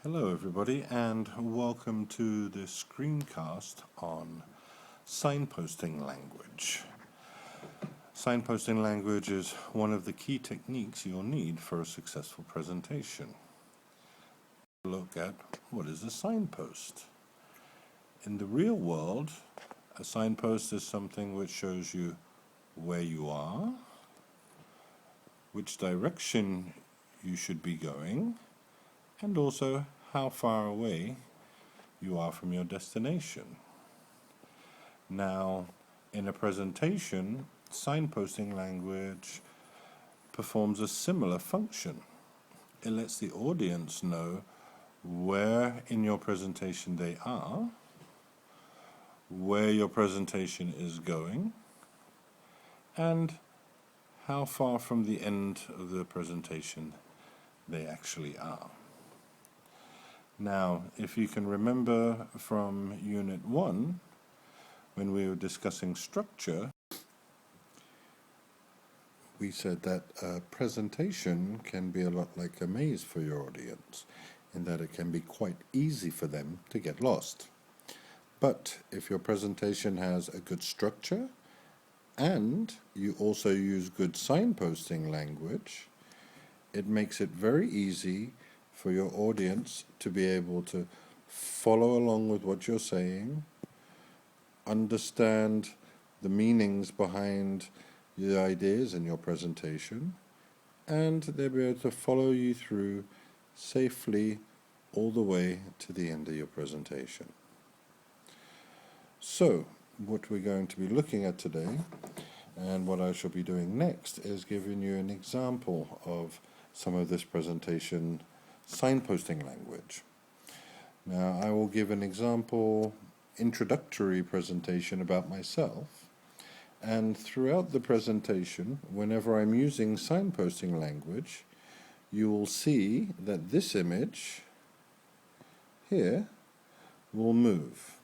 Hello everybody and welcome to this screencast on signposting language. Signposting language is one of the key techniques you'll need for a successful presentation. Look at what is a signpost. In the real world, a signpost is something which shows you where you are, which direction you should be going, and also how far away you are from your destination. Now, in a presentation, signposting language performs a similar function. It lets the audience know where in your presentation they are, where your presentation is going, and how far from the end of the presentation they actually are. Now, if you can remember from Unit 1, when we were discussing structure, we said that a presentation can be a lot like a maze for your audience, in that it can be quite easy for them to get lost. But if your presentation has a good structure, and you also use good signposting language, it makes it very easy for your audience to be able to follow along with what you're saying, understand the meanings behind the ideas in your presentation, and they'll be able to follow you through safely all the way to the end of your presentation. So, what we're going to be looking at today, and what I shall be doing next, is giving you an example of some of this presentation signposting language. Now, I will give an example introductory presentation about myself, and throughout the presentation, whenever I'm using signposting language, you will see that this image here will move.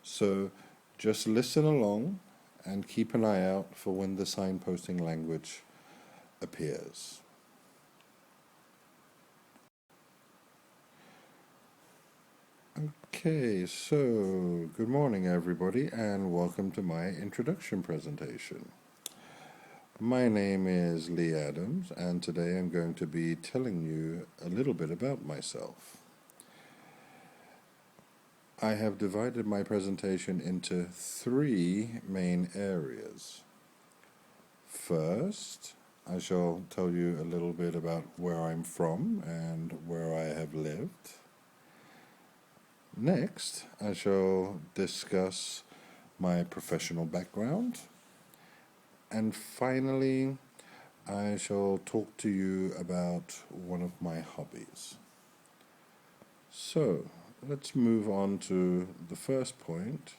So just listen along and keep an eye out for when the signposting language appears. Okay, so good morning everybody and welcome to my introduction presentation. My name is Lee Adams and today I'm going to be telling you a little bit about myself. I have divided my presentation into three main areas. First, I shall tell you a little bit about where I'm from and where I have lived. Next, I shall discuss my professional background. And finally, I shall talk to you about one of my hobbies. So, let's move on to the first point,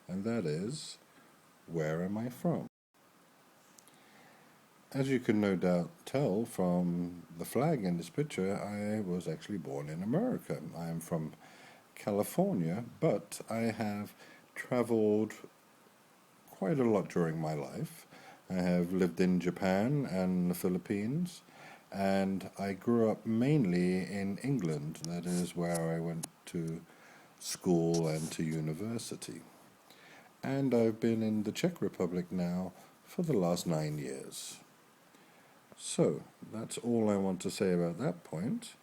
and that is, where am I from? As you can no doubt tell from the flag in this picture, I was actually born in America. I am from California, but I have traveled quite a lot during my life. I have lived in Japan and the Philippines, and I grew up mainly in England. That is where I went to school and to university. And I've been in the Czech Republic now for the last 9 years. So, that's all I want to say about that point.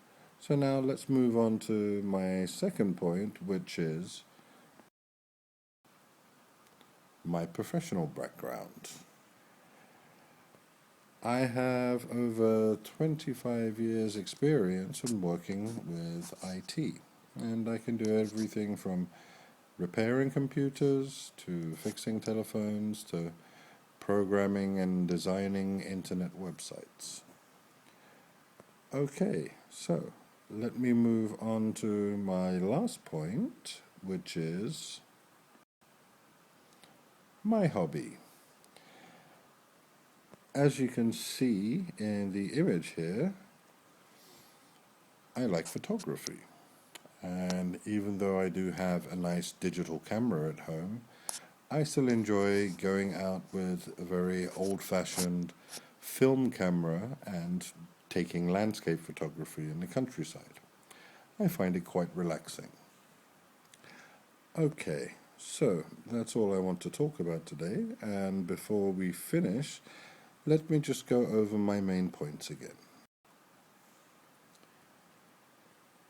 So now let's move on to my second point, which is my professional background. I have over 25 years experience in working with IT, and I can do everything from repairing computers to fixing telephones to programming and designing internet websites. Okay, so let me move on to my last point, which is my hobby. As you can see in the image here, I like photography. And even though I do have a nice digital camera at home, I still enjoy going out with a very old-fashioned film camera and taking landscape photography in the countryside. I find it quite relaxing. Okay, so that's all I want to talk about today, and before we finish, let me just go over my main points again.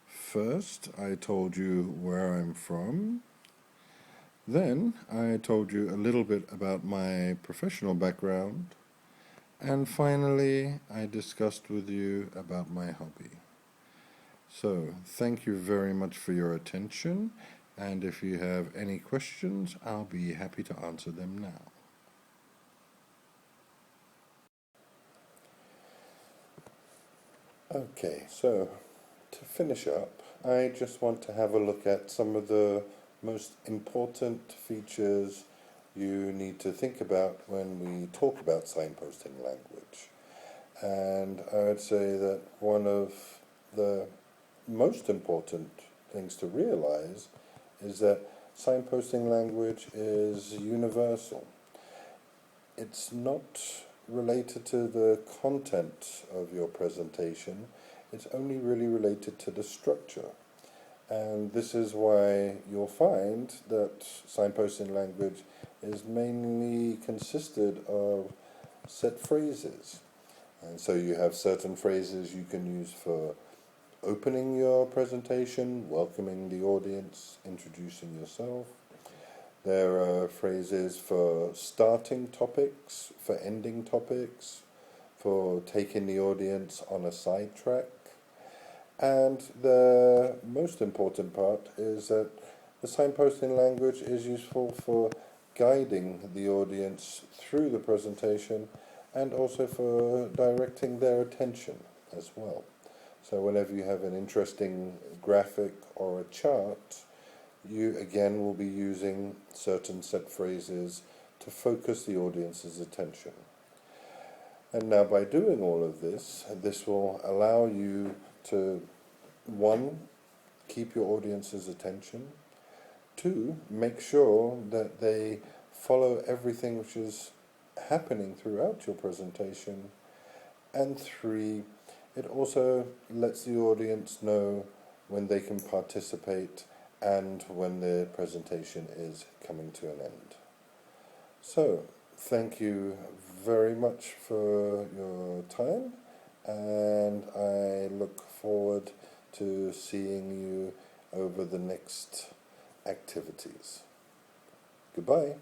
First, I told you where I'm from. Then, I told you a little bit about my professional background. And finally, I discussed with you about my hobby. So, thank you very much for your attention. And if you have any questions, I'll be happy to answer them now. Okay, so to finish up, I just want to have a look at some of the most important features you need to think about when we talk about signposting language. And I would say that one of the most important things to realize is that signposting language is universal. It's not related to the content of your presentation, it's only really related to the structure. And this is why you'll find that signposting language is mainly consisted of set phrases. And so you have certain phrases you can use for opening your presentation, welcoming the audience, introducing yourself. There are phrases for starting topics, for ending topics, for taking the audience on a sidetrack. And the most important part is that the signposting language is useful for guiding the audience through the presentation and also for directing their attention as well. So whenever you have an interesting graphic or a chart, you again will be using certain set phrases to focus the audience's attention. And now by doing all of this, this will allow you to, one, keep your audience's attention, two, make sure that they follow everything which is happening throughout your presentation, and three, it also lets the audience know when they can participate and when the presentation is coming to an end. So, thank you very much for your time, and I look forward to seeing you over the next activities. Goodbye.